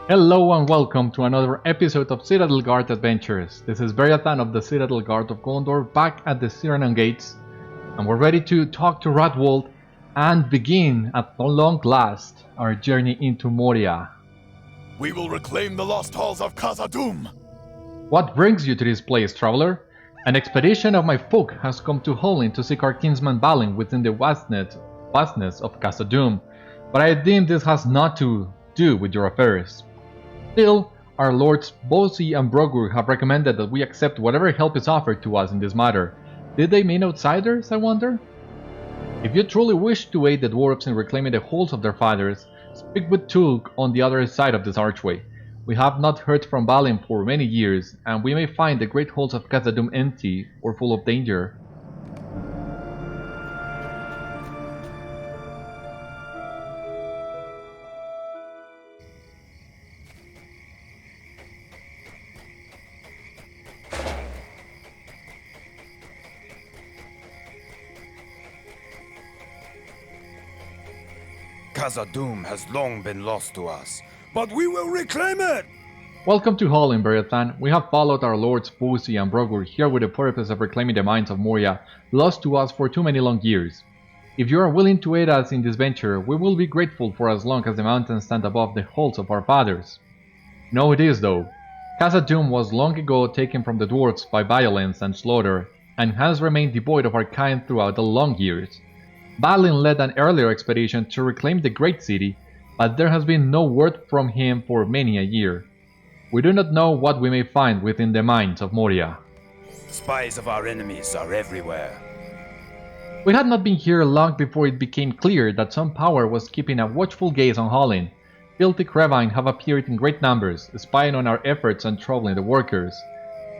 Hello and welcome to another episode of Citadel Guard Adventures. This is Beriathan of the Citadel Guard of Gondor back at the Sirannon Gates, and we're ready to talk to Radwold and begin, at long last, our journey into Moria. We will reclaim the lost halls of Khazad-dûm. What brings you to this place, traveler? An expedition of my folk has come to Holland to seek our kinsman Balin within the vastness of Khazad-dûm, but I deem this has not to do with your affairs. Still, our lords Bósi and Brogur have recommended that we accept whatever help is offered to us in this matter. Did they mean outsiders, I wonder? If you truly wish to aid the dwarves in reclaiming the halls of their fathers, speak with Tulk on the other side of this archway. We have not heard from Balin for many years, and we may find the great halls of Khazad-dûm empty or full of danger. Khazad-dûm has long been lost to us, but we will reclaim it! Welcome to Holland, Beriathan. We have followed our lords Bósi and Brogur here with the purpose of reclaiming the mines of Moria, lost to us for too many long years. If you are willing to aid us in this venture, we will be grateful for as long as the mountains stand above the halls of our fathers. Know this though, Khazad-dûm was long ago taken from the dwarves by violence and slaughter, and has remained devoid of our kind throughout the long years. Balin led an earlier expedition to reclaim the great city, but there has been no word from him for many a year. We do not know what we may find within the mines of Moria. Spies of our enemies are everywhere. We had not been here long before it became clear that some power was keeping a watchful gaze on Holland. Filthy Crevine have appeared in great numbers, spying on our efforts and troubling the workers.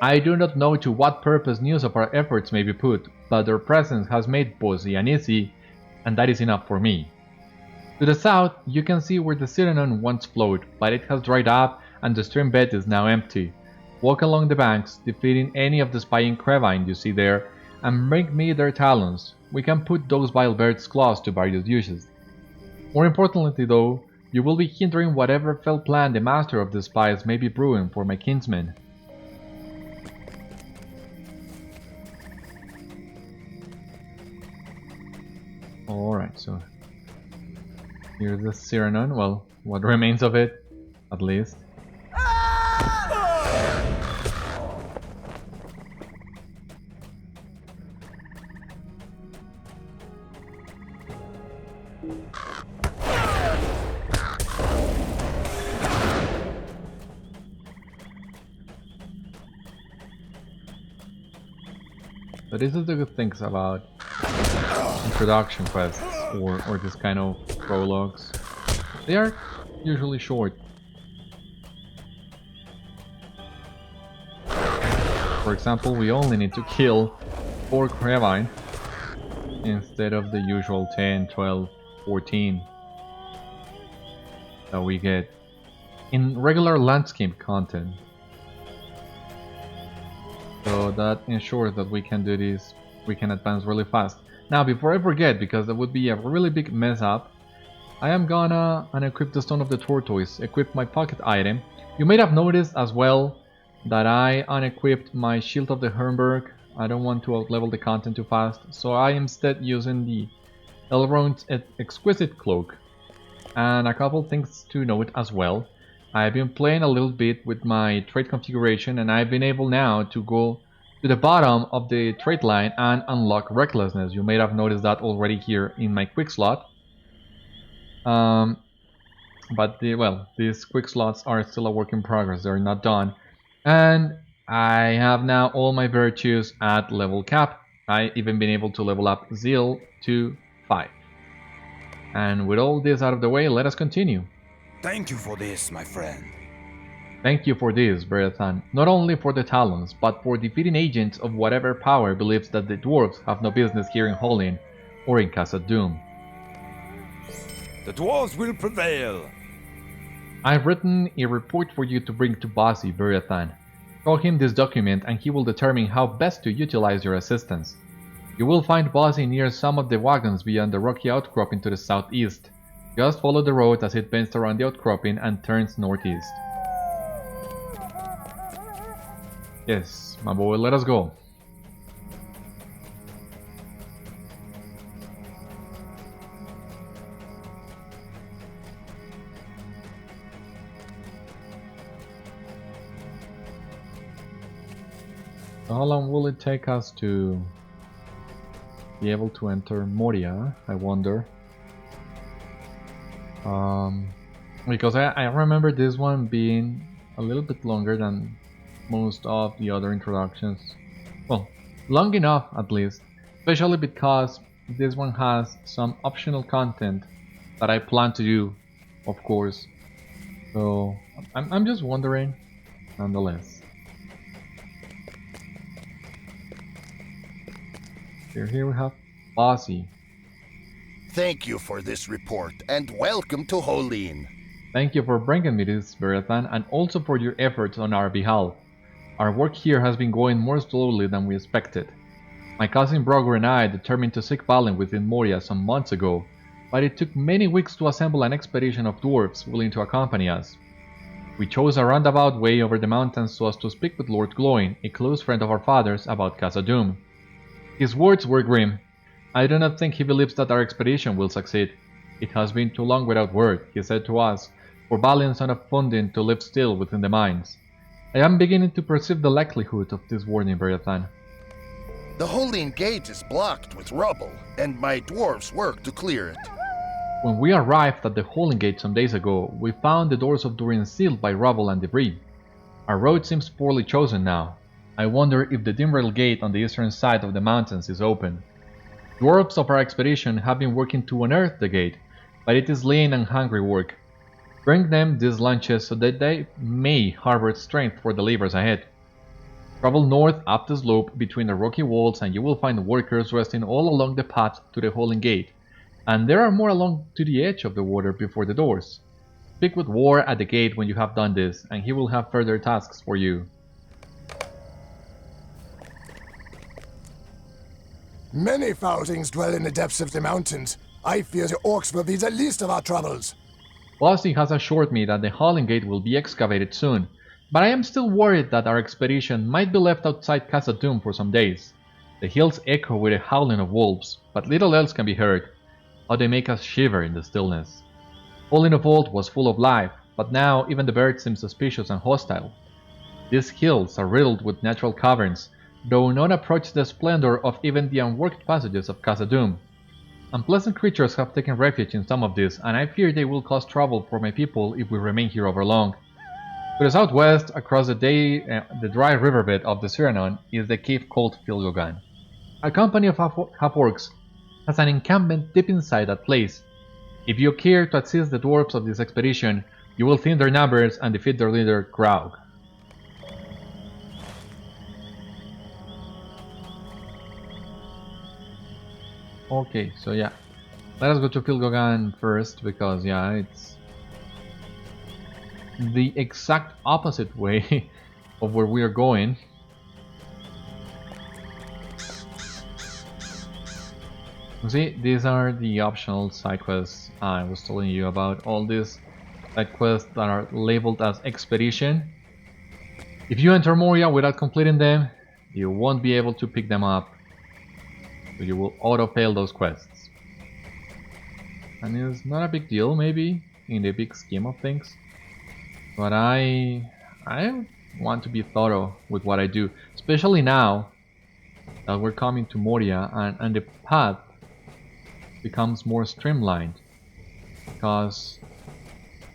I do not know to what purpose news of our efforts may be put, but their presence has made Bósi uneasy, and that is enough for me. To the south, you can see where the Sirannon once flowed, but it has dried up and the stream bed is now empty. Walk along the banks, defeating any of the spying Crevine you see there, and bring me their talons. We can put those vile birds' claws to various uses. More importantly though, you will be hindering whatever fell plan the master of the spies may be brewing for my kinsmen. Alright, so here's the Sirannon, well, what remains of it, at least. So this is the good things about introduction quests or this kind of prologues. They are usually short. For example, we only need to kill 4 Crevine instead of the usual 10, 12, 14 that we get in regular landscape content. So that ensures that we can do this, we can advance really fast. Now, before I forget, because that would be a really big mess up, I am gonna unequip the Stone of the Tortoise, equip my pocket item. You may have noticed as well that I unequipped my Shield of the Hermberg. I don't want to outlevel the content too fast, so I am instead using the Elrond's Exquisite Cloak. And a couple things to note as well. I've been playing a little bit with my trait configuration, and I've been able now to go to the bottom of the trait line and unlock Recklessness. You may have noticed that already here in my quick slot. But these quick slots are still a work in progress, they're not done. And I have now all my virtues at level cap. I even been able to level up Zeal to 5. And with all this out of the way, let us continue. Thank you for this, my friend. Thank you for this, Beriathan, not only for the talons, but for defeating agents of whatever power believes that the dwarves have no business here in Holland or in Khazad-dûm. The dwarves will prevail. I've written a report for you to bring to Bósi, Beriathan. Show him this document and he will determine how best to utilize your assistance. You will find Bósi near some of the wagons beyond the rocky outcropping to the southeast. Just follow the road as it bends around the outcropping and turns northeast. Yes, my boy, let us go. How long will it take us to be able to enter Moria, I wonder? Because I remember this one being a little bit longer than most of the other introductions. Well, long enough at least, especially because this one has some optional content that I plan to do, of course. So I'm just wondering, nonetheless. Here we have Bósi. Thank you for this report, and welcome to Holin. Thank you for bringing me this, Beriathan, and also for your efforts on our behalf. Our work here has been going more slowly than we expected. My cousin Brogur and I determined to seek Balin within Moria some months ago, but it took many weeks to assemble an expedition of dwarves willing to accompany us. We chose a roundabout way over the mountains so as to speak with Lord Glóin, a close friend of our father's, about Khazad-dûm. His words were grim. I do not think he believes that our expedition will succeed. It has been too long without word, he said to us, for Balin's enough funding to live still within the mines. I am beginning to perceive the likelihood of this warning, Beriathan. The Holin Gate is blocked with rubble, and my dwarves work to clear it. When we arrived at the Holin Gate some days ago, we found the Doors of Durin sealed by rubble and debris. Our road seems poorly chosen now. I wonder if the Dimrail Gate on the eastern side of the mountains is open. Dwarves of our expedition have been working to unearth the gate, but it is lean and hungry work. Bring them these lunches so that they may harbor strength for the labors ahead. Travel north up the slope between the rocky walls and you will find workers resting all along the path to the Holin Gate, and there are more along to the edge of the water before the doors. Speak with War at the gate when you have done this, and he will have further tasks for you. Many foul things dwell in the depths of the mountains. I fear the orcs will be the least of our troubles. Bósi has assured me that the Holin Gate will be excavated soon, but I am still worried that our expedition might be left outside Khazad-dûm for some days. The hills echo with the howling of wolves, but little else can be heard. How they make us shiver in the stillness. Holin of old was full of life, but now even the birds seem suspicious and hostile. These hills are riddled with natural caverns, though none approach the splendor of even the unworked passages of Khazad-dûm. Unpleasant creatures have taken refuge in some of these, and I fear they will cause trouble for my people if we remain here over long. To the southwest, across the dry riverbed of the Sirannon, is the cave called Filgogan. A company of half-orcs has an encampment deep inside that place. If you care to assist the dwarves of this expedition, you will thin their numbers and defeat their leader, Graug. Okay, so yeah, let us go to Filgogan first, because yeah, it's the exact opposite way of where we are going. You see, these are the optional side quests I was telling you about. All these side quests that are labeled as expedition. If you enter Moria without completing them, you won't be able to pick them up. So you will auto-fail those quests. And it's not a big deal, maybe, in the big scheme of things. But I want to be thorough with what I do, especially now that we're coming to Moria and the path becomes more streamlined. Because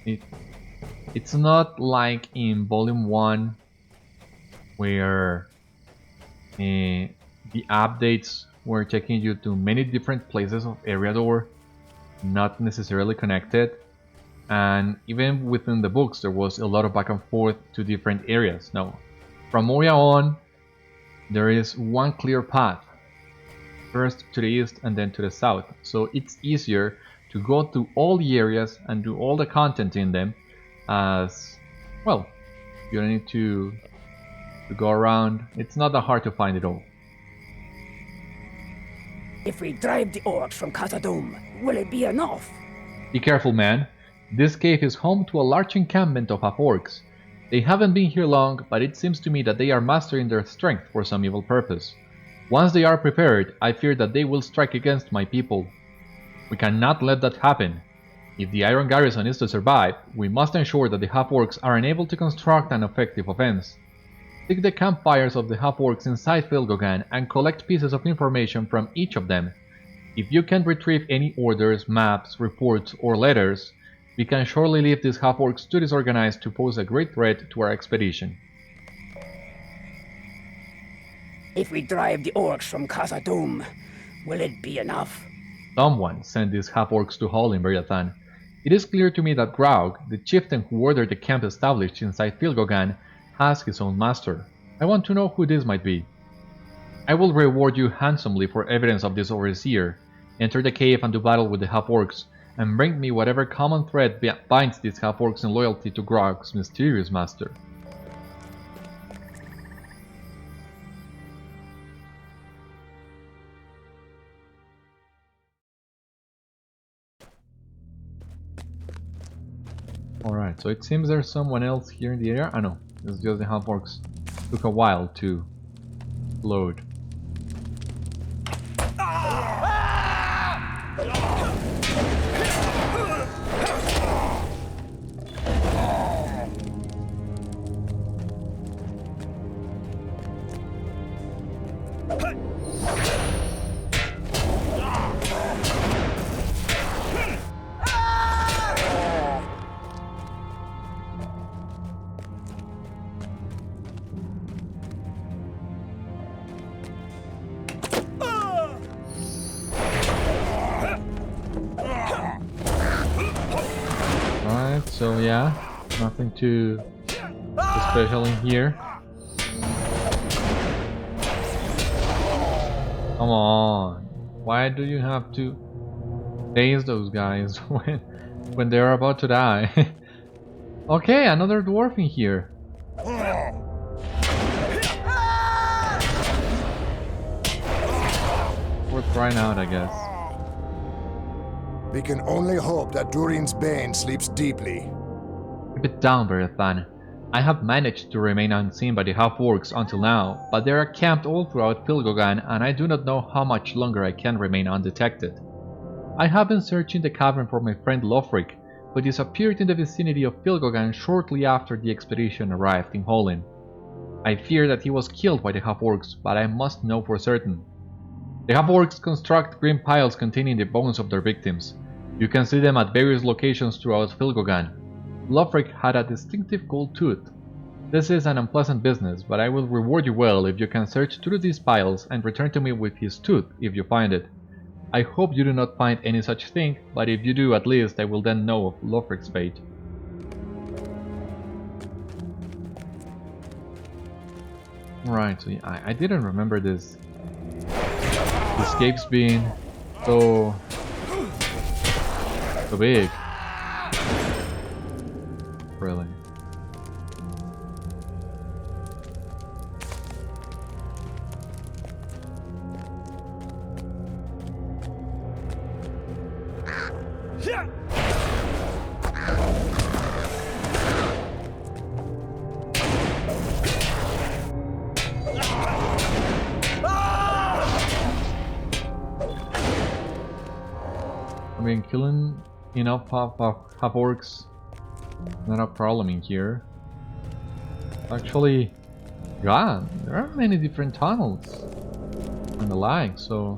it's not like in Volume 1 where the updates were taking you to many different places of Eriador, not necessarily connected, and even within the books there was a lot of back and forth to different areas. Now, from Moria on, there is one clear path, first to the east and then to the south, so it's easier to go to all the areas and do all the content in them, as well, you don't need to go around. It's not that hard to find it all. If we drive the orcs from Khazad-dûm, will it be enough? Be careful, man. This cave is home to a large encampment of half-orcs. They haven't been here long, but it seems to me that they are mastering their strength for some evil purpose. Once they are prepared, I fear that they will strike against my people. We cannot let that happen. If the Iron Garrison is to survive, we must ensure that the half-orcs are unable to construct an effective offense. Seek the campfires of the half-orcs inside Filgogan and collect pieces of information from each of them. If you can retrieve any orders, maps, reports, or letters, we can surely leave these half-orcs too disorganized to pose a great threat to our expedition. If we drive the orcs from Khazad-dûm, will it be enough? Someone sent these half-orcs to Hall in Beriathan. It is clear to me that Graug, the chieftain who ordered the camp established inside Filgogan, has his own master. I want to know who this might be. I will reward you handsomely for evidence of this overseer. Enter the cave and do battle with the half-orcs, and bring me whatever common thread binds these half-orcs in loyalty to Graug's mysterious master. Alright, so it seems there's someone else here in the area. No, it's just the half-orcs. Took a while to load. So yeah, nothing too special in here. Come on, why do you have to daze those guys when they're about to die? Okay, another dwarf in here. Worth trying out, I guess. We can only hope that Durin's bane sleeps deeply. Keep it down, Beriathan. I have managed to remain unseen by the half-orcs until now, but they are camped all throughout Filgogan, and I do not know how much longer I can remain undetected. I have been searching the cavern for my friend Lothric, who disappeared in the vicinity of Filgogan shortly after the expedition arrived in Hollin. I fear that he was killed by the half-orcs, but I must know for certain. The half-orcs construct grim piles containing the bones of their victims. You can see them at various locations throughout Filgogan. Lothric had a distinctive gold tooth. This is an unpleasant business, but I will reward you well if you can search through these piles and return to me with his tooth if you find it. I hope you do not find any such thing, but if you do, at least I will then know of Lothric's fate. Right, so yeah, I didn't remember this. This cave's being so big. Really. I mean, killing enough half-orcs, not a problem in here. Actually, God, there are many different tunnels and the like, so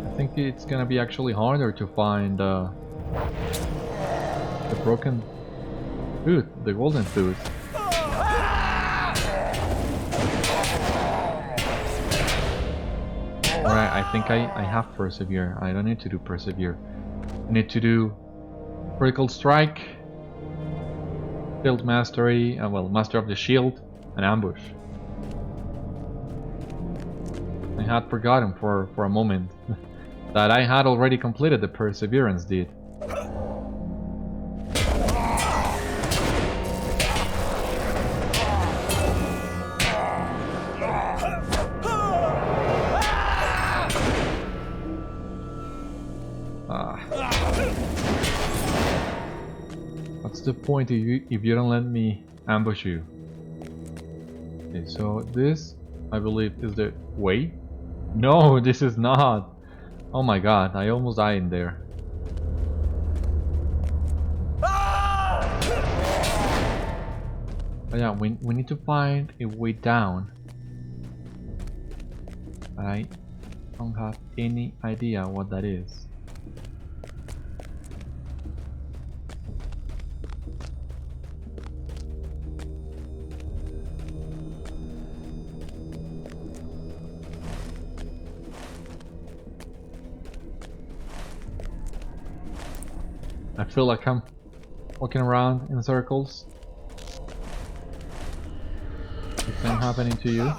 I think it's gonna be actually harder to find the broken tooth, the golden tooth. Alright, I think I have persevere. I don't need to do persevere. I need to do critical strike, shield mastery, well, master of the shield, and ambush. I had forgotten for a moment that I had already completed the perseverance deed. the point if you don't let me ambush you? Okay, so this, I believe, is the way? No, this is not! Oh my god, I almost died in there. But yeah, we need to find a way down. I don't have any idea what that is. I feel like I'm walking around in circles. The same happening to you?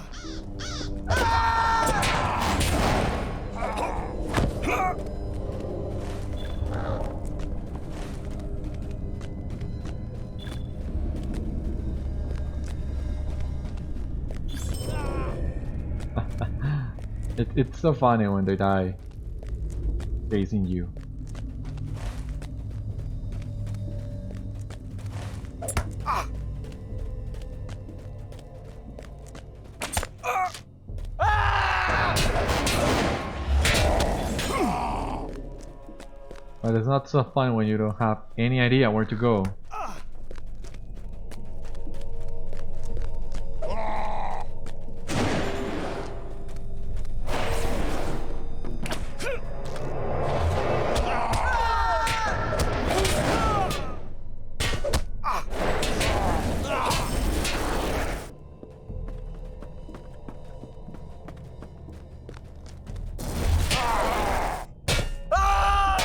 It's so funny when they die facing you. But it's not so fun when you don't have any idea where to go.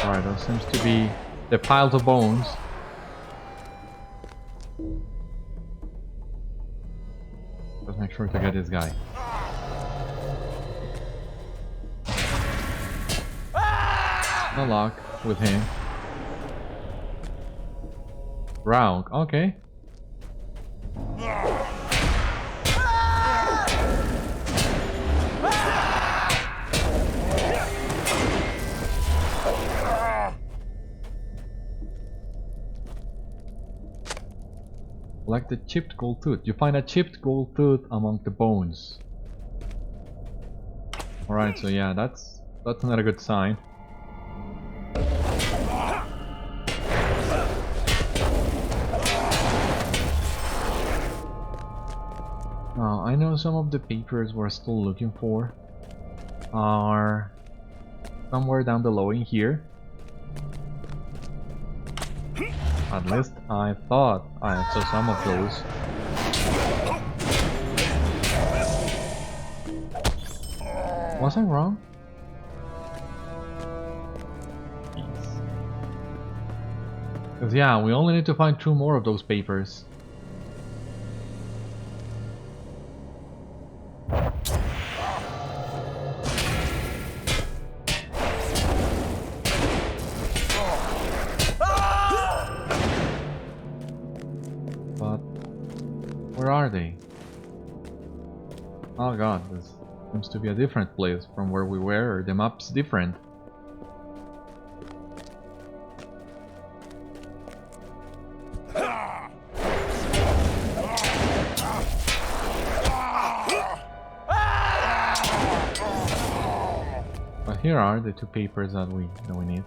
Alright, that seems to be the piles of bones. Let's make sure to get this guy. No luck with him. Round, okay. Like the chipped gold tooth. You find a chipped gold tooth among the bones. Alright, so yeah, that's not a good sign. Now, I know some of the papers we're still looking for are somewhere down below in here. At least I thought I saw some of those. Was I wrong? Because yeah, we only need to find 2 more of those papers. Where are they? Oh god, this seems to be a different place from where we were, or the map's different. But here are the 2 papers that we need.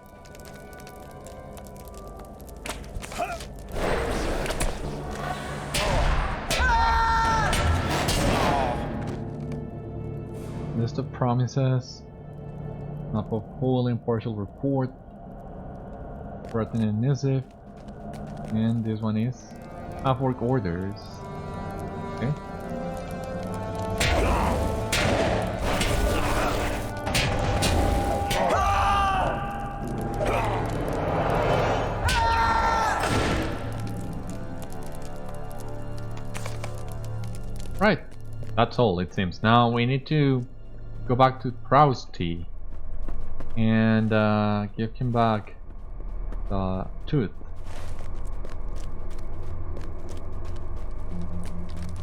List of promises, map of whole and partial report, written in missive, and this one is half-work orders. Okay. Right, that's all it seems. Now we need to go back to Prousty and give him back the tooth.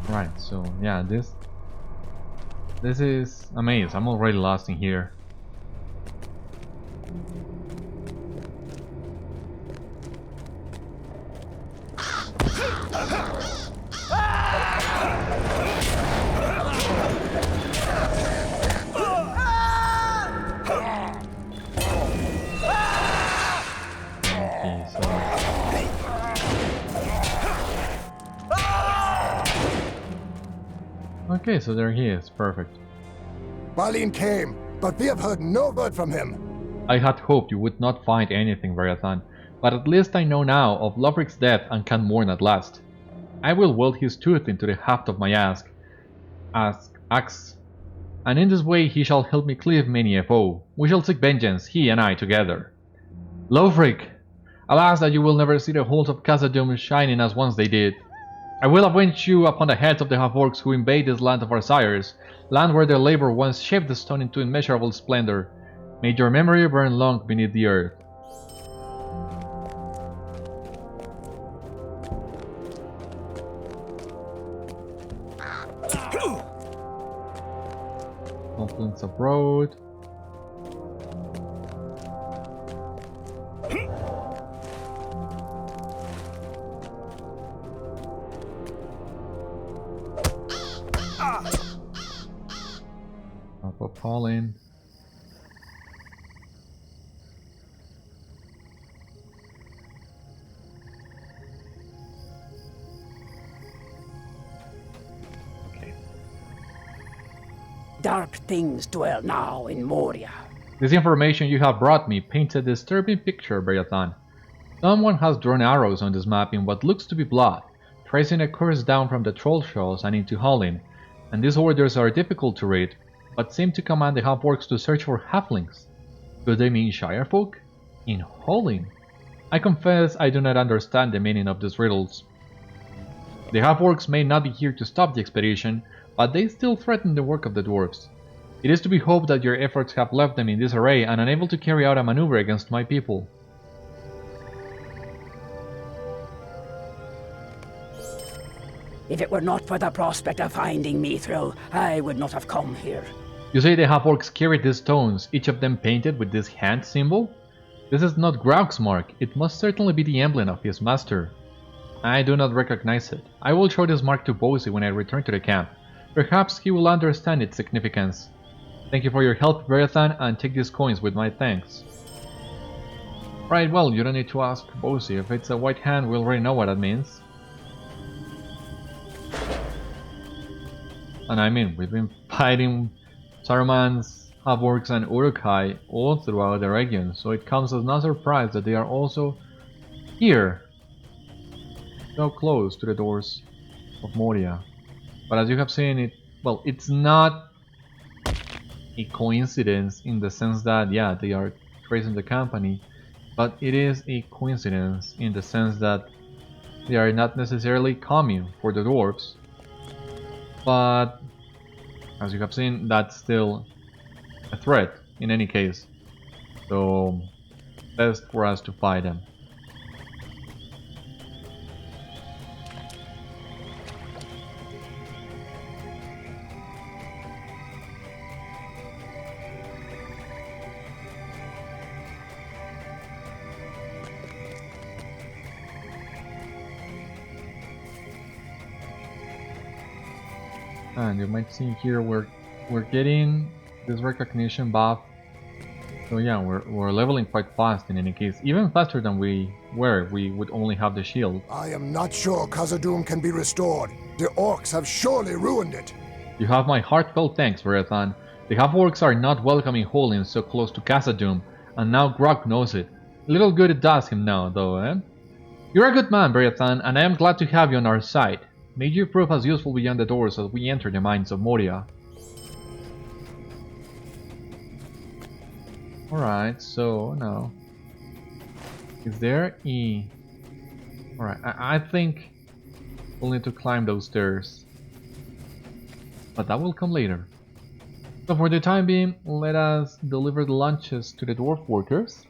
Right, so yeah, this is a maze. I'm already lost in here. Okay, so... Okay, so there he is. Perfect. Balin came, but we have heard no word from him. I had hoped you would not find anything, Beriathan, but at least I know now of Lovric's death and can mourn at last. I will weld his tooth into the haft of my axe, and in this way he shall help me cleave many a foe. We shall seek vengeance, he and I together. Lovric! Alas that you will never see the halls of Khazad-dûm shining as once they did. I will avenge you upon the heads of the half-orcs who invade this land of our sires, land where their labor once shaped the stone into immeasurable splendor. May your memory burn long beneath the earth. Confluence abroad. Up Balin. Okay. Dark things dwell now in Moria. This information you have brought me paints a disturbing picture, Beriathan. Someone has drawn arrows on this map in what looks to be blood, tracing a course down from the troll shells and into Hallin, and these orders are difficult to read, but seem to command the half-orcs to search for halflings. Do they mean shirefolk? In Hallin? I confess I do not understand the meaning of these riddles. The half-orcs may not be here to stop the expedition, but they still threaten the work of the dwarves. It is to be hoped that your efforts have left them in disarray and unable to carry out a maneuver against my people. If it were not for the prospect of finding Mithril, I would not have come here. You say the half-orcs carried these stones, each of them painted with this hand symbol? This is not Grauk's mark, it must certainly be the emblem of his master. I do not recognize it. I will show this mark to Bósi when I return to the camp. Perhaps he will understand its significance. Thank you for your help, Beriathan, and take these coins with my thanks. Right, well, you don't need to ask Bósi. If it's a white hand, we already know what that means. And I mean, we've been fighting Saruman's half-orcs and Uruk-hai all throughout the region, so it comes as no surprise that they are also here, so close to the doors of Moria. But as you have seen, it's not a coincidence in the sense that, yeah, they are tracing the company, but it is a coincidence in the sense that they are not necessarily coming for the dwarves. But as you have seen, that's still a threat in any case, so best for us to fight them. And you might see here we're getting this recognition buff. So yeah, we're leveling quite fast in any case. Even faster than we were. We would only have the shield. I am not sure Khazad-dûm can be restored. The orcs have surely ruined it. You have my heartfelt thanks, Beriathan. The half-orcs are not welcoming Hallin so close to Khazad-dûm, and now Grauk knows it. Little good it does him now, though, eh? You're a good man, Beriathan, and I am glad to have you on our side. May you prove as useful beyond the doors as we enter the mines of Moria. Alright, so now... Is there a... Alright, I think we'll need to climb those stairs. But that will come later. So for the time being, let us deliver the lunches to the dwarf workers.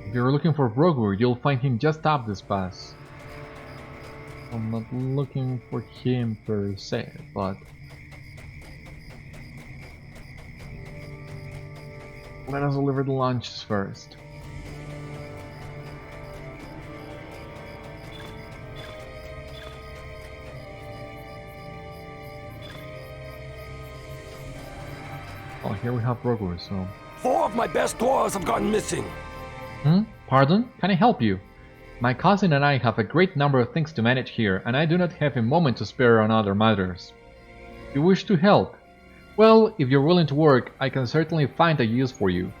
If you're looking for Brogur, you'll find him just up this pass. I'm not looking for him per se, but Let us deliver the lunches first. Oh, here we have Brogur, so... 4 of my best dwarves have gone missing. Pardon? Can I help you? My cousin and I have a great number of things to manage here, and I do not have a moment to spare on other matters. You wish to help? Well, if you're willing to work, I can certainly find a use for you.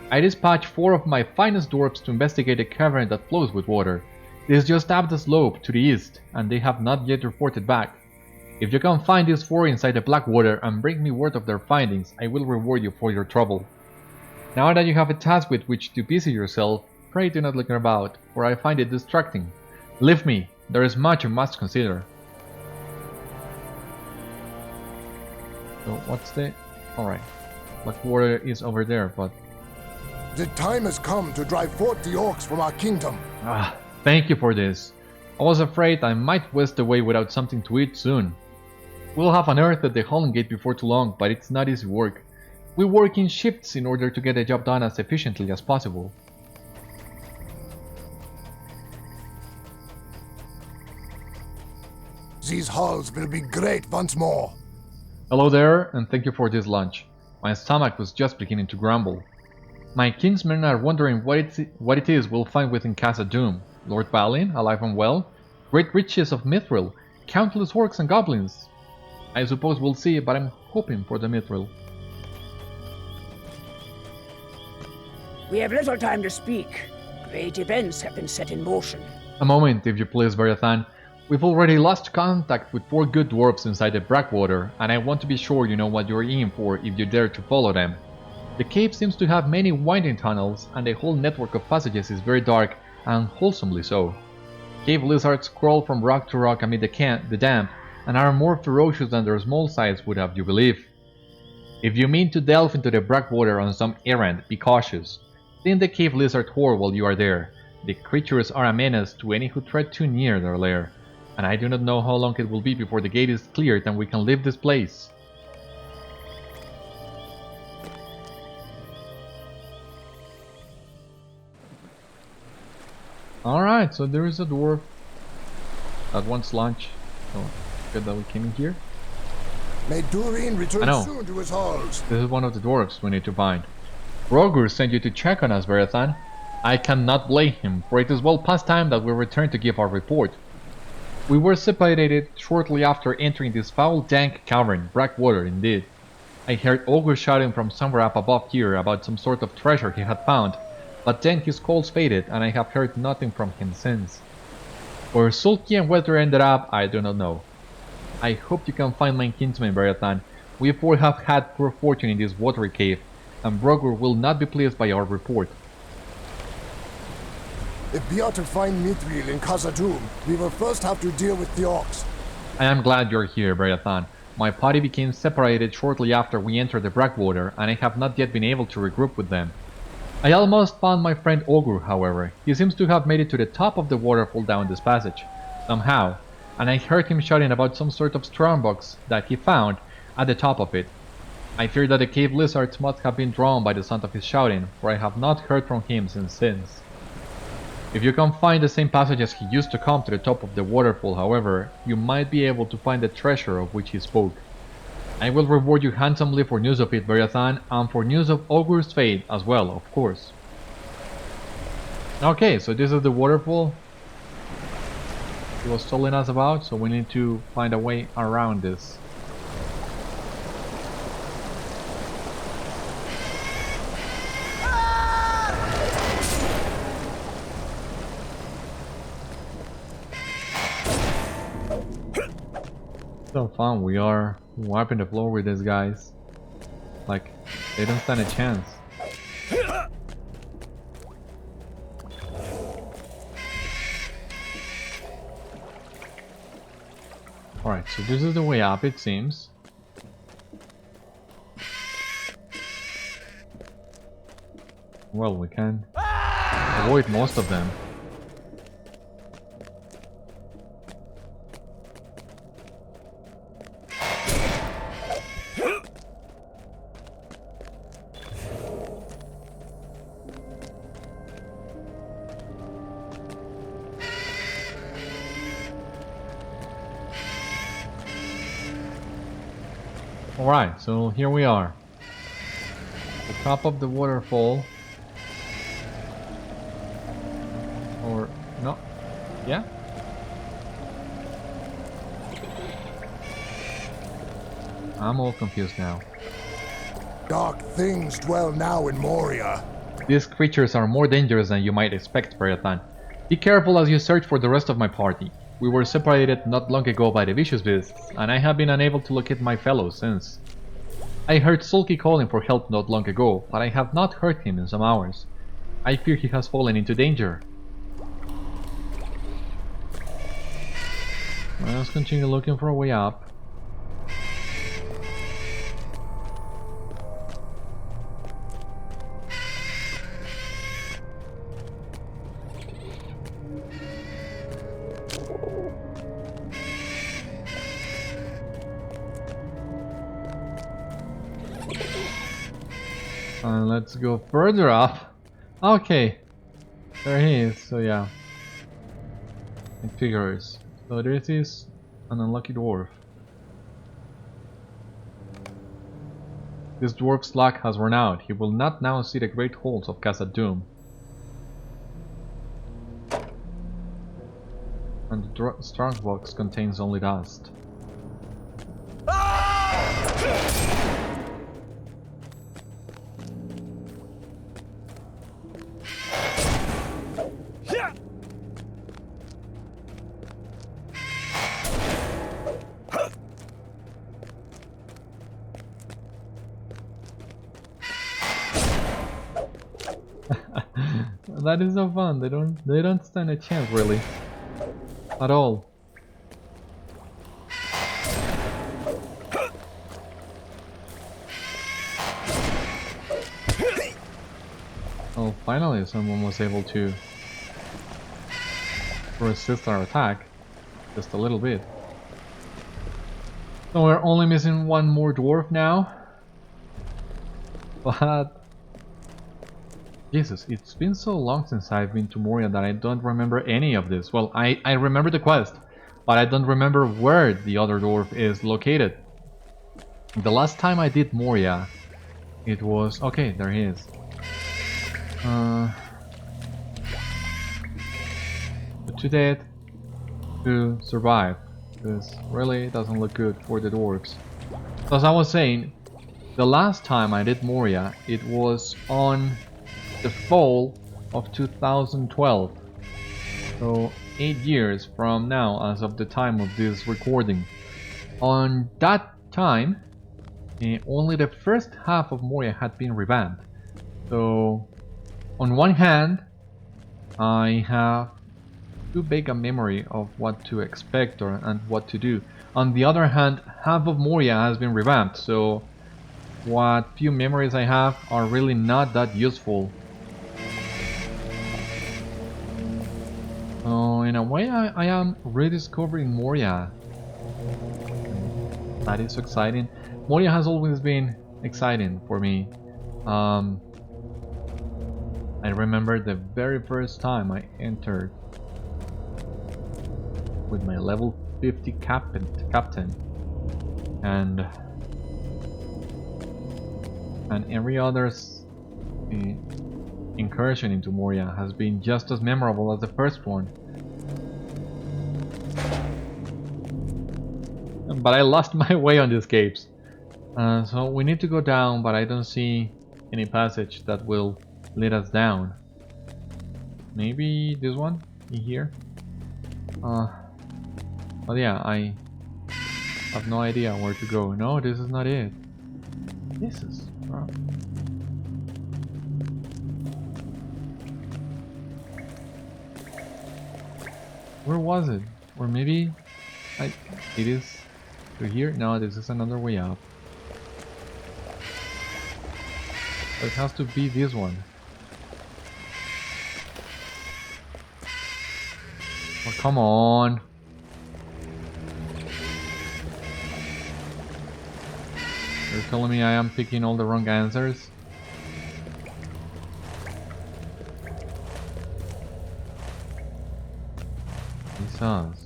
I dispatched 4 of my finest dwarves to investigate a cavern that flows with water. It is just up the slope to the east, and they have not yet reported back. If you can find these 4 inside the black water and bring me word of their findings, I will reward you for your trouble. Now that you have a task with which to busy yourself, pray do not look about, for I find it distracting. Leave me, there is much you must consider. So what's the... Alright, black water is over there, but... The time has come to drive forth the orcs from our kingdom. Thank you for this. I was afraid I might waste away without something to eat soon. We'll have unearthed the Holland Gate before too long, but it's not easy work. We work in shifts in order to get the job done as efficiently as possible. These halls will be great once more. Hello there, and thank you for this lunch. My stomach was just beginning to grumble. My kinsmen are wondering what it is we'll find within Casa Doom. Lord Balin, alive and well, great riches of mithril, countless orcs and goblins. I suppose we'll see, but I'm hoping for the mithril. We have little time to speak. Great events have been set in motion. A moment, if you please, Beriathan. We've already lost contact with 4 good dwarves inside the Blackwater, and I want to be sure you know what you're in for if you dare to follow them. The cave seems to have many winding tunnels, and the whole network of passages is very dark, and wholesomely so. Cave lizards crawl from rock to rock amid the damp, and are more ferocious than their small size would have you believe. If you mean to delve into the Blackwater on some errand, be cautious. Thin the cave lizard horde while you are there. The creatures are a menace to any who tread too near their lair, and I do not know how long it will be before the gate is cleared and we can leave this place. Alright, so there is a dwarf that wants lunch. So good that we came in here. May Durin return soon to his halls. This is one of the dwarves we need to find. Brogur sent you to check on us, Beriathan. I cannot blame him, for it is well past time that we return to give our report. We were separated shortly after entering this foul dank cavern, Blackwater indeed. I heard Ogre shouting from somewhere up above here about some sort of treasure he had found, but then his calls faded and I have heard nothing from him since. Where Sulky and Weather ended up, I do not know. I hope you can find my kinsman, Beriathan. We 4 have had poor fortune in this watery cave, and Brogur will not be pleased by our report. If we are to find mithril in Casa Doom, we will first have to deal with the orcs. I am glad you're here, Beriathan. My party became separated shortly after we entered the Blackwater, and I have not yet been able to regroup with them. I almost found my friend Ogre, however. He seems to have made it to the top of the waterfall down this passage, somehow, and I heard him shouting about some sort of strongbox that he found at the top of it. I fear that the cave lizards must have been drawn by the sound of his shouting, for I have not heard from him since. If you can find the same passage as he used to come to the top of the waterfall, however, you might be able to find the treasure of which he spoke. I will reward you handsomely for news of it, Beriathan, and for news of Ogre's fate as well, of course. Okay, so this is the waterfall he was telling us about, so we need to find a way around this. So fun, we are wiping the floor with these guys. Like, they don't stand a chance. Alright, so this is the way up, it seems. Well, we can avoid most of them. Alright, so here we are. The top of the waterfall. Or no? Yeah? I'm all confused now. Dark things dwell now in Moria. These creatures are more dangerous than you might expect, Beriathan. Be careful as you search for the rest of my party. We were separated not long ago by the vicious beasts, and I have been unable to locate my fellows since. I heard Sulky calling for help not long ago, but I have not heard him in some hours. I fear he has fallen into danger. Let's continue looking for a way up. And let's go further up. Okay, there he is. So yeah, it figures. So this is an unlucky dwarf. This dwarf's luck has run out. He will not now see the great halls of Casa Doom. And the strong box contains only dust. That is so fun. They don't stand a chance really. At all. Oh, finally someone was able to resist our attack. Just a little bit. So we're only missing one more dwarf now. But Jesus, it's been so long since I've been to Moria that I don't remember any of this. Well, I remember the quest, but I don't remember where the other dwarf is located. The last time I did Moria, it was... okay, there he is. Too dead to survive. This really doesn't look good for the dwarves. So as I was saying, the last time I did Moria, it was on the fall of 2012. So 8 years from now, as of the time of this recording. On that time, only the first half of Moria had been revamped. So on one hand, I have too big a memory of what to expect and what to do. On the other hand, half of Moria has been revamped, so what few memories I have are really not that useful. So in a way, I am rediscovering Moria. That is exciting. Moria has always been exciting for me. I remember the very first time I entered with my level 50 captain and every other's incursion into Moria has been just as memorable as the first one. But I lost my way on these caves. So we need to go down, but I don't see any passage that will lead us down. Maybe this one in here? But yeah, I have no idea where to go. No, this is not it. This is... where was it? Or maybe... it is through here? No, this is another way up. So it has to be this one. Oh, come on. You're telling me I am picking all the wrong answers? Jesus.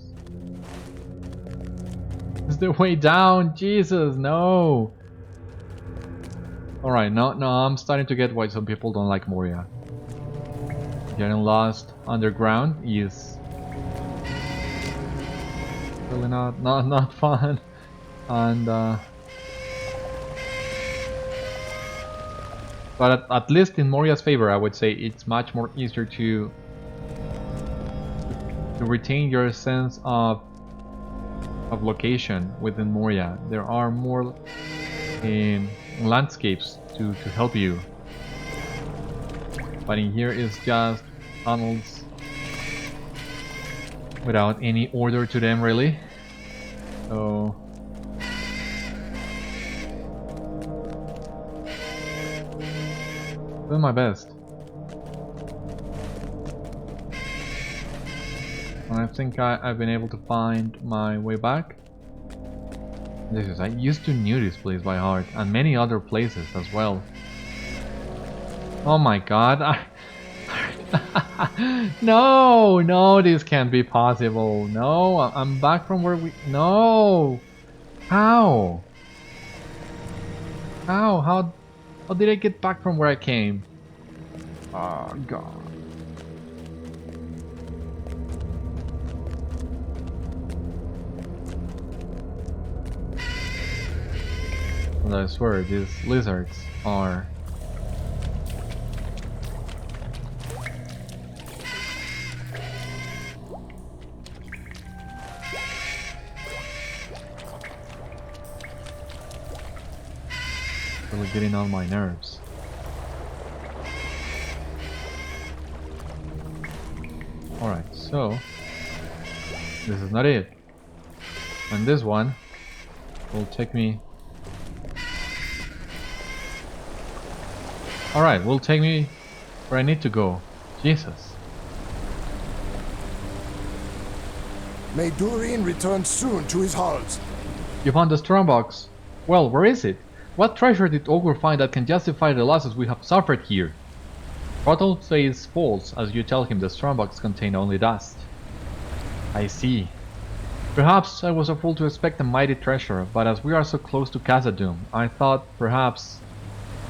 It's the way down! Jesus, no! Alright, now I'm starting to get why some people don't like Moria. Getting lost underground is really not fun. And but at least in Moria's favor, I would say it's much more easier to retain your sense of location within Moria. There are more landscapes to help you, but in here is just tunnels without any order to them, really. So doing my best. And I think I've been able to find my way back. I used to know this place by heart, and many other places as well. Oh my god. No, this can't be possible. No, I'm back from where we... No! How did I get back from where I came? Oh god. And I swear, these lizards are... really getting on my nerves. Alright, so... this is not it. And this one will take me... Alright, will take me where I need to go. Jesus. May Durin return soon to his halls. You found the strongbox. Well, where is it? What treasure did Brogur find that can justify the losses we have suffered here? Rotel says false as you tell him the strongbox contained only dust. I see. Perhaps I was a fool to expect a mighty treasure, but as we are so close to Khazad-dûm, I thought perhaps...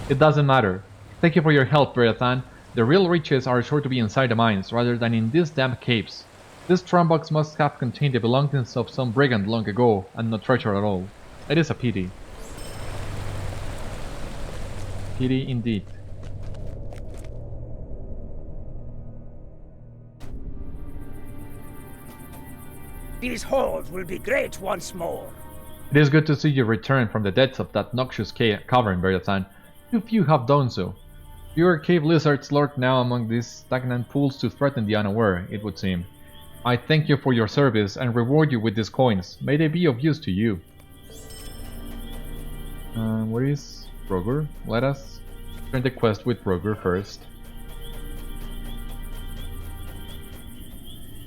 It doesn't matter. Thank you for your help, Beriathan. The real riches are sure to be inside the mines, rather than in these damp caves. This strongbox must have contained the belongings of some brigand long ago, and no treasure at all. It is a pity. Pity indeed. These halls will be great once more. It is good to see you return from the depths of that noxious cavern, Beriathan. Too few have done so. Fewer cave lizards lurk now among these stagnant pools to threaten the unaware, it would seem. I thank you for your service and reward you with these coins. May they be of use to you. Where is Brogur? Let us turn the quest with Brogur first.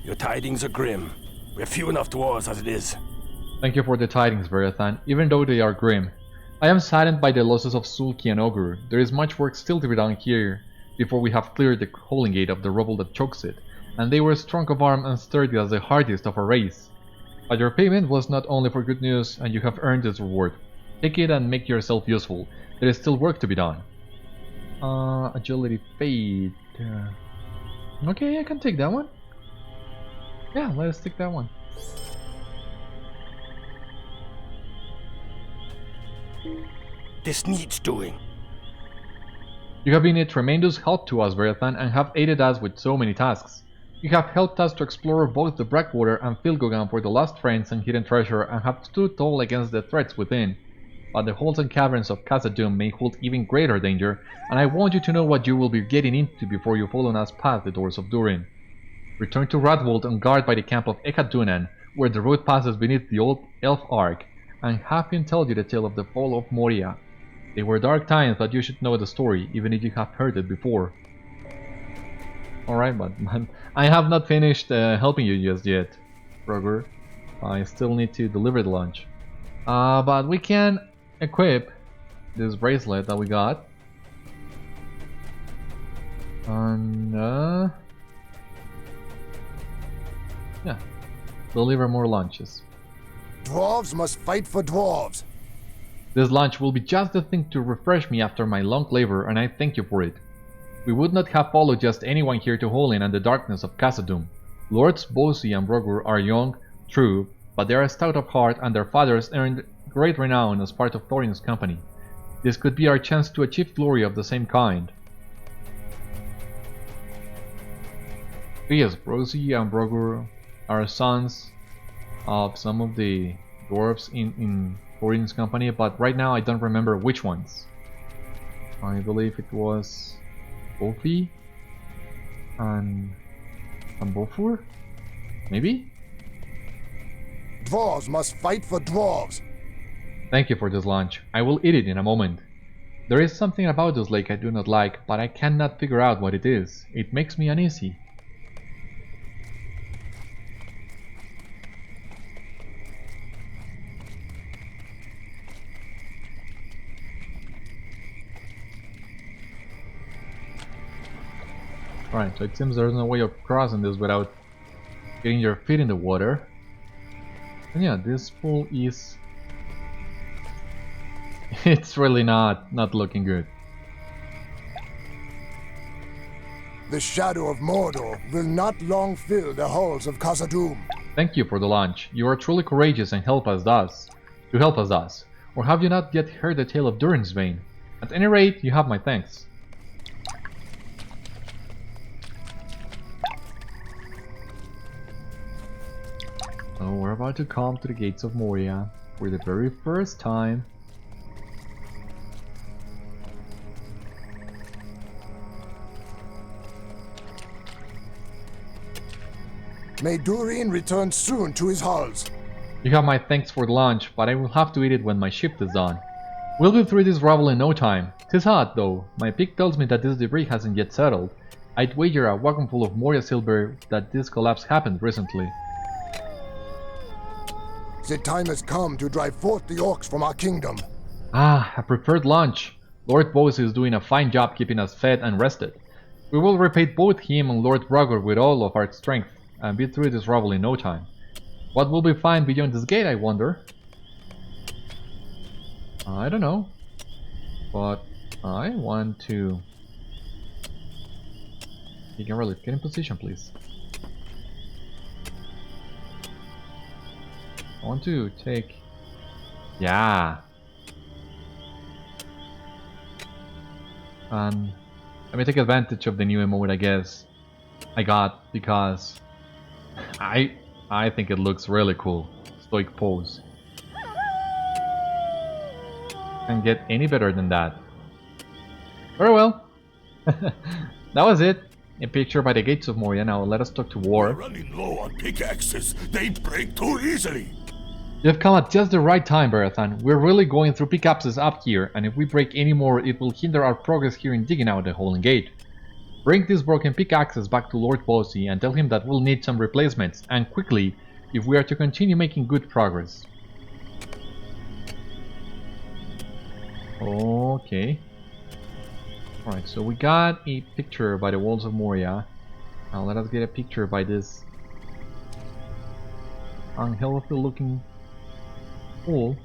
Your tidings are grim. We're few enough dwarves as it is. Thank you for the tidings, Beriathan, even though they are grim. I am saddened by the losses of Sulki and Ogur. There is much work still to be done here before we have cleared the holding gate of the rubble that chokes it, and they were strong of arm and sturdy as the hardiest of our race. But your payment was not only for good news, and you have earned this reward. Take it and make yourself useful. There is still work to be done. Agility fade. Okay, I can take that one. Yeah, let us take that one. This needs doing. You have been a tremendous help to us, Beriathan, and have aided us with so many tasks. You have helped us to explore both the Blackwater and Filgogan for the lost friends and hidden treasure, and have stood tall against the threats within. But the halls and caverns of Khazad-dûm may hold even greater danger, and I want you to know what you will be getting into before you follow us past the Doors of Durin. Return to Radwold and guard by the camp of Ekadunan, where the road passes beneath the old Elf Ark, and have him tell you the tale of the fall of Moria. They were dark times, but you should know the story, even if you have heard it before. Alright, but I have not finished helping you just yet, Brogur. I still need to deliver the lunch. But we can equip this bracelet that we got. And, yeah, deliver more lunches. Dwarves must fight for dwarves. This lunch will be just the thing to refresh me after my long labor, and I thank you for it. We would not have followed just anyone here to Holin and the darkness of Khazad-dûm. Lords Bósi and Brogur are young, true, but they are stout of heart, and their fathers earned great renown as part of Thorin's company. This could be our chance to achieve glory of the same kind. Yes, Bósi and Brogur are sons of some of the dwarves in Thorin's company, but right now I don't remember which ones. I believe it was Bofur and Bofur? Maybe? Dwarves must fight for dwarves. Thank you for this lunch. I will eat it in a moment. There is something about this lake I do not like, but I cannot figure out what it is. It makes me uneasy. Alright, so it seems there's no way of crossing this without getting your feet in the water. And yeah, this pool is... it's really not looking good. The shadow of Mordor will not long fill the halls of Khazad-dûm. Thank you for the lunch. You are truly courageous and help us thus. Or have you not yet heard the tale of Durin's Bane? At any rate, you have my thanks. So we're about to come to the gates of Moria for the very first time. May Durin return soon to his halls. You have my thanks for the lunch, but I will have to eat it when my shift is done. We'll be through this rubble in no time. 'Tis hot, though. My pick tells me that this debris hasn't yet settled. I'd wager a wagonful of Moria silver that this collapse happened recently. The time has come to drive forth the orcs from our kingdom. Ah, a prepared lunch. Lord Bósi is doing a fine job keeping us fed and rested. We will repay both him and Lord Brogur with all of our strength and be through this rubble in no time. What will we find beyond this gate, I wonder? I don't know. But I want to... You can really get in position, please. I want to take... Yeah. And let me take advantage of the new emote, I guess, I got, because I think it looks really cool. Stoic pose. Can't get any better than that. Very well. That was it. A picture by the gates of Moria. Now let us talk to We're War. running low on pickaxes. They break too easily. You've come at just the right time, Beriathan. We're really going through pickaxes up here, and if we break any more, it will hinder our progress here in digging out the Holin Gate. Bring these broken pickaxes back to Lord Bósi and tell him that we'll need some replacements, and quickly, if we are to continue making good progress. Okay. Alright, so we got a picture by the walls of Moria. Now let us get a picture by this unhealthy looking pool.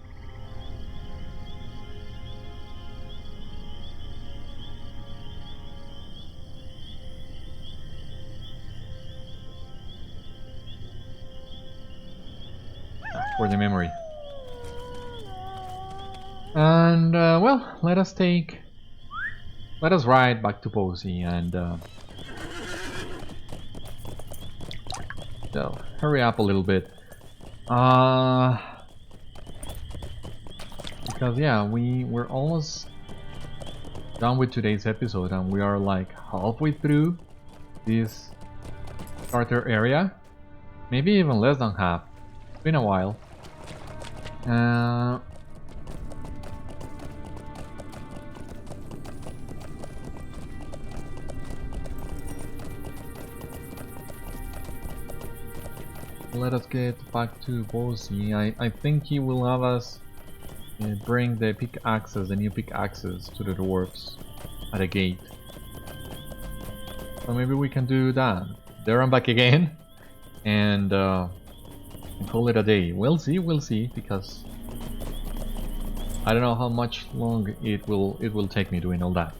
For the memory. And well, let us ride back to Bósi and so hurry up a little bit. Because yeah, we're almost done with today's episode, and we are like halfway through this starter area, maybe even less than half. It's been a while. Let us get back to Bósi. I think he will have us bring the pickaxes, the new pickaxes, to the dwarves at the gate. So maybe we can do that. There I'm back again, and call it a day. We'll see, because I don't know how much long it will take me doing all that.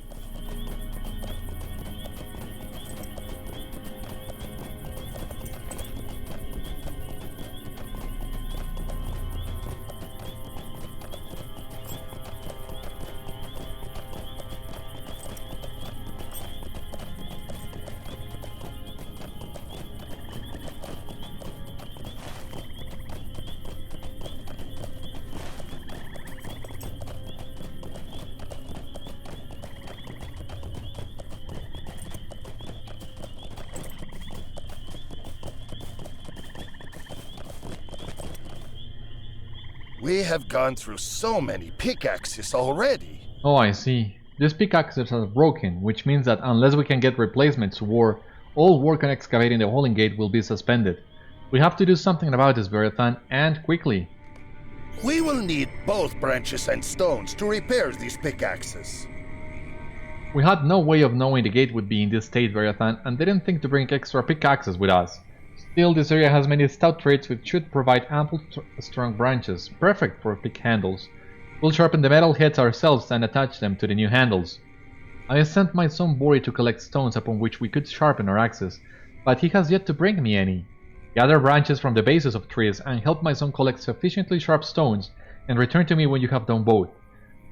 We have gone through so many pickaxes already. Oh, I see. These pickaxes are broken, which means that unless we can get replacements, all work on excavating the Holding Gate will be suspended. We have to do something about this, Beriathan, and quickly. We will need both branches and stones to repair these pickaxes. We had no way of knowing the gate would be in this state, Beriathan, and didn't think to bring extra pickaxes with us. Still, this area has many stout trees which should provide ample strong branches, perfect for pick handles. We'll sharpen the metal heads ourselves and attach them to the new handles. I sent my son Bori to collect stones upon which we could sharpen our axes, but he has yet to bring me any. Gather branches from the bases of trees and help my son collect sufficiently sharp stones, and return to me when you have done both.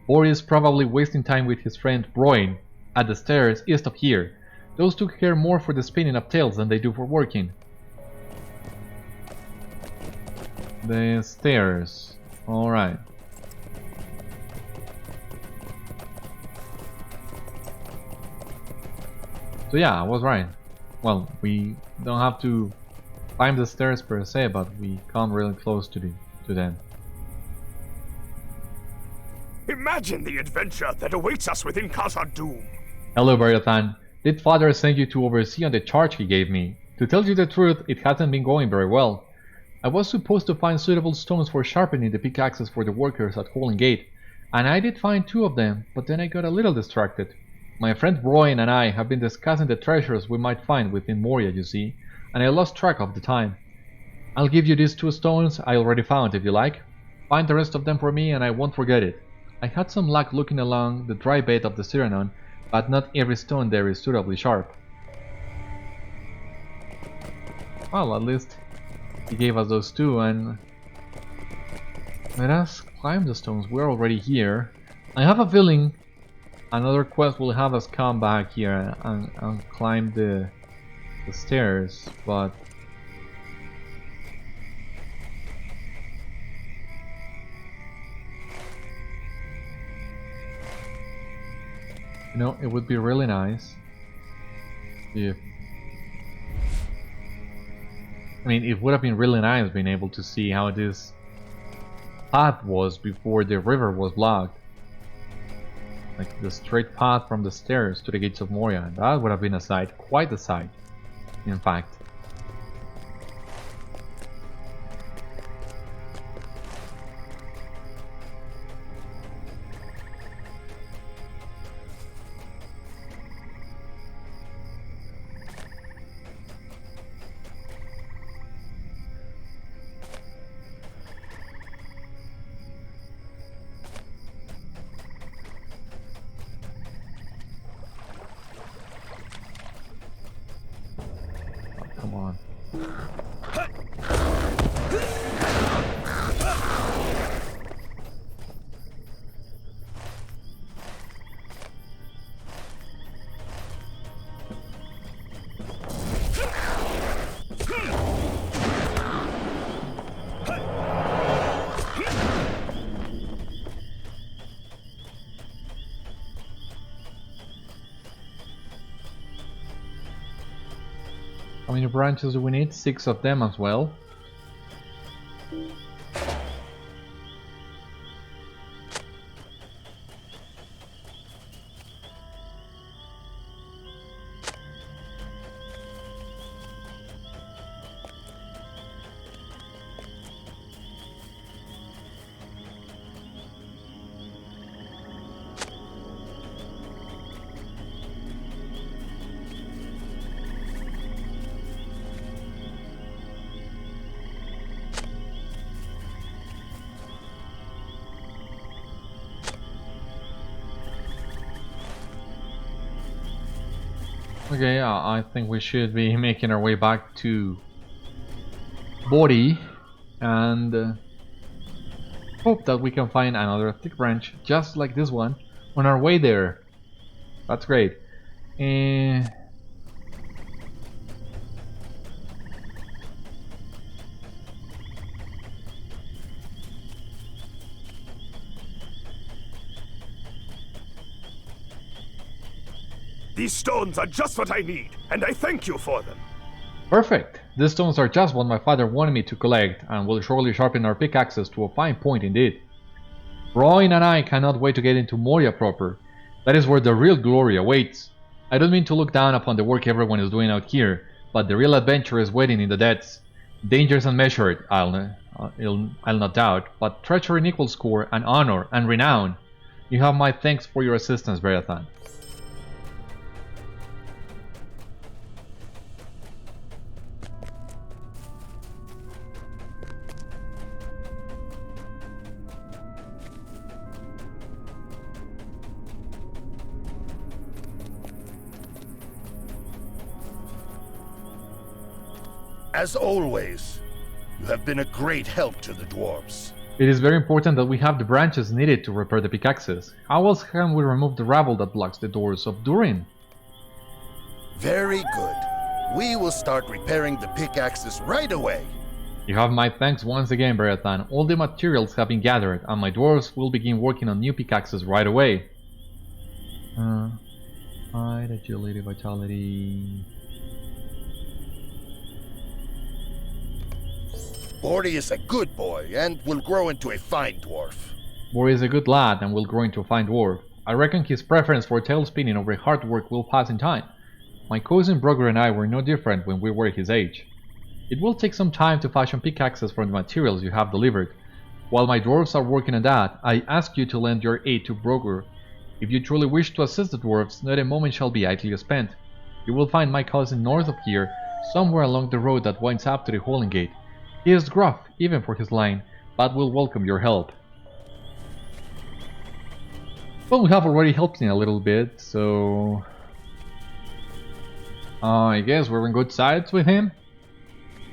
Bori is probably wasting time with his friend Bróin at the stairs east of here. Those two care more for the spinning of tales than they do for working. The stairs. Alright. So yeah, I was right. Well, we don't have to climb the stairs per se, but we come really close to them. Imagine the adventure that awaits us within Khazad-dûm. Hello, Beriathan. Did father send you to oversee on the charge he gave me? To tell you the truth, it hasn't been going very well. I was supposed to find suitable stones for sharpening the pickaxes for the workers at Holding Gate, and I did find 2 of them, but then I got a little distracted. My friend Bróin and I have been discussing the treasures we might find within Moria, you see, and I lost track of the time. I'll give you these 2 stones I already found if you like. Find the rest of them for me and I won't forget it. I had some luck looking along the dry bed of the Sirannon, but not every stone there is suitably sharp. Well, at least he gave us those 2, and let us climb the stones. We're already here. I have a feeling another quest will have us come back here and climb the stairs, but you know, it would be really nice if it would have been really nice being able to see how this path was before the river was blocked. Like the straight path from the stairs to the gates of Moria. That would have been a sight, quite a sight, in fact. Come on. How many branches do we need? 6 of them as well. Okay, I think we should be making our way back to Bori and hope that we can find another thick branch just like this one on our way there. That's great. These stones are just what I need, and I thank you for them. Perfect! These stones are just what my father wanted me to collect and will surely sharpen our pickaxes to a fine point indeed. Bróin and I cannot wait to get into Moria proper. That is where the real glory awaits. I don't mean to look down upon the work everyone is doing out here, but the real adventure is waiting in the depths. Dangers unmeasured, I'll not doubt, but treachery in equal score and honor and renown. You have my thanks for your assistance, Beriathan. As always, you have been a great help to the dwarves. It is very important that we have the branches needed to repair the pickaxes. How else can we remove the rubble that blocks the Doors of Durin? Very good. We will start repairing the pickaxes right away. You have my thanks once again, Beriathan. All the materials have been gathered, and my dwarves will begin working on new pickaxes right away. Height, agility, vitality... Bori is a good boy and will grow into a fine dwarf. Bori is a good lad and will grow into a fine dwarf. I reckon his preference for tail spinning over hard work will pass in time. My cousin Brogur and I were no different when we were his age. It will take some time to fashion pickaxes from the materials you have delivered. While my dwarves are working on that, I ask you to lend your aid to Brogur. If you truly wish to assist the dwarves, not a moment shall be idly spent. You will find my cousin north of here, somewhere along the road that winds up to the Holding Gate. He is gruff, even for his line, but will welcome your help. Well, we have already helped him a little bit, so... I guess we're in good sides with him?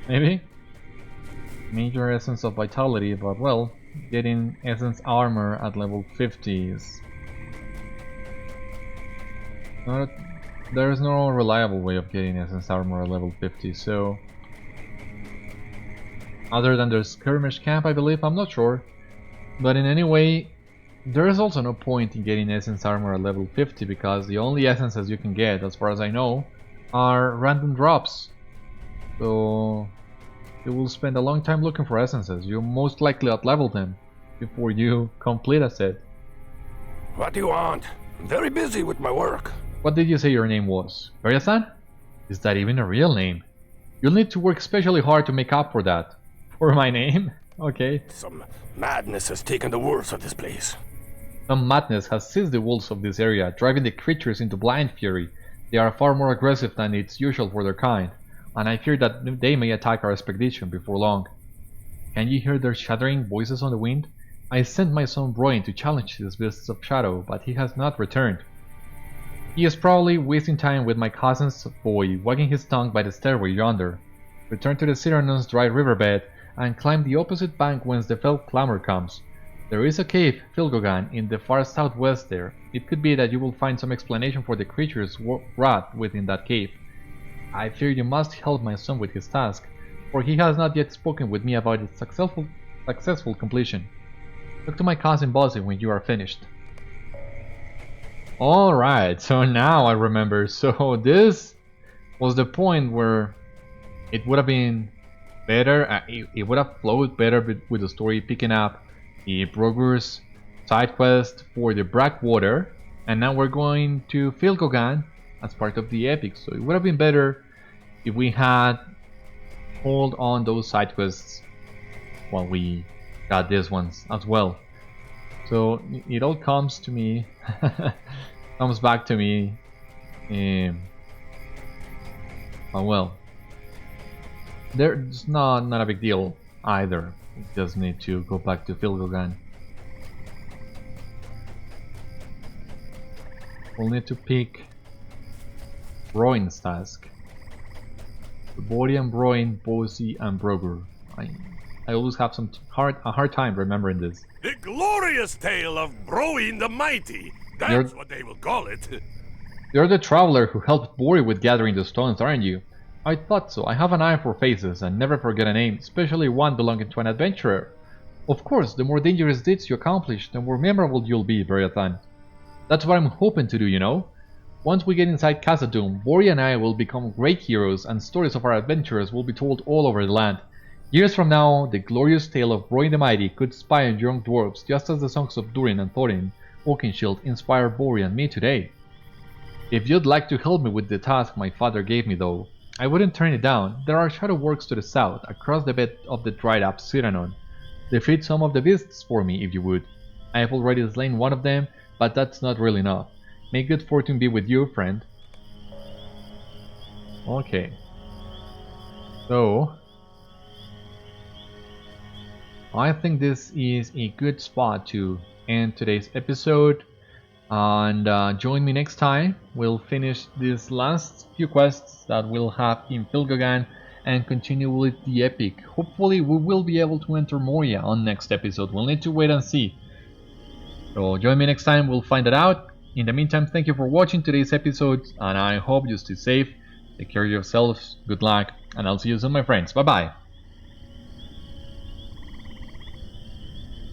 Maybe? Major Essence of Vitality, but well, getting Essence Armor at level 50 is... There's no reliable way of getting Essence Armor at level 50, so... Other than the skirmish camp, I believe, I'm not sure. But in any way, there is also no point in getting Essence Armor at level 50 because the only essences you can get, as far as I know, are random drops. So you will spend a long time looking for essences. You'll most likely outlevel them before you complete a set. What do you want? I'm very busy with my work. What did you say your name was? Beriathan? Is that even a real name? You'll need to work especially hard to make up for that. For my name? Okay. Some madness has taken the wolves of this place. Some madness has seized the wolves of this area, driving the creatures into blind fury. They are far more aggressive than it's usual for their kind, and I fear that they may attack our expedition before long. Can you hear their shattering voices on the wind? I sent my son Bróin to challenge these beasts of shadow, but he has not returned. He is probably wasting time with my cousin's boy, wagging his tongue by the stairway yonder. Return to the Sirannon's dry riverbed, and climb the opposite bank whence the fell clamor comes. There is a cave, Filgogan, in the far southwest there. It could be that you will find some explanation for the creature's wrath within that cave. I fear you must help my son with his task, for he has not yet spoken with me about its successful completion. Talk to my cousin Bósi when you are finished. Alright, so now I remember. So this was the point where it would have been better, it would have flowed better with the story picking up the Brogur's side quest for the Blackwater, and now we're going to Filgogan as part of the epic. So it would have been better if we had hold on those side quests while we got these ones as well. So it all comes to me, comes back to me. Oh well. There's not a big deal either. We just need to go back to Filgogan. We'll need to pick Bróin's task. Bori and Bróin, Bósi and Brogur. I always have a hard time remembering this. The glorious tale of Bróin the Mighty. That's what they will call it. You're the traveler who helped Bori with gathering the stones, aren't you? I thought so. I have an eye for faces and never forget a name, especially one belonging to an adventurer. Of course, the more dangerous deeds you accomplish, the more memorable you'll be, Beriathan. That's what I'm hoping to do, you know? Once we get inside Khazad-dûm, Bori and I will become great heroes and stories of our adventures will be told all over the land. Years from now, the glorious tale of Bróin the Mighty could inspire young dwarves just as the songs of Durin and Thorin, Oakenshield inspire Bori and me today. If you'd like to help me with the task my father gave me though, I wouldn't turn it down. There are shadow works to the south, across the bed of the dried up Sirannon. Defeat some of the beasts for me if you would. I have already slain one of them, but that's not really enough. May good fortune be with you, friend. Okay. So, I think this is a good spot to end today's episode. And join me next time. We'll finish these last few quests that we'll have in Filgogan and continue with the epic. Hopefully we will be able to enter Moria on next episode. We'll need to wait and see. So join me next time, we'll find it out. In the meantime, thank you for watching today's episode, and I hope you stay safe, take care of yourselves, good luck, and I'll see you soon, my friends. Bye bye.